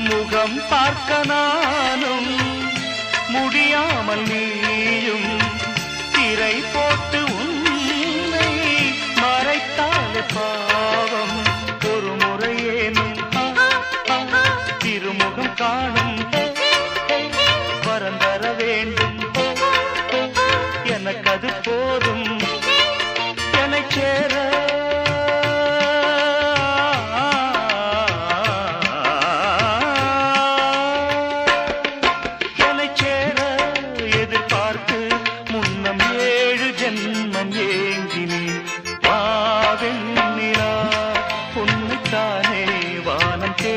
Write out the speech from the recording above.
முகம் பார்க்க நானும் முடியாமல் நீயும் திரை போட்டு உன்னை மறைத்தாலே பாவம். ஒரு முறையேனும் திருமுகம் காணும் வரம் தர வேண்டும். எனக்கு அது போதும் என்னை சேர. என்னை சேர எதிர்பார்த்து முன்னம் 7 ஜென்மம் ஏங்கினேன். பாவெண்ணிலா உன்னைத்தானே வானம் தே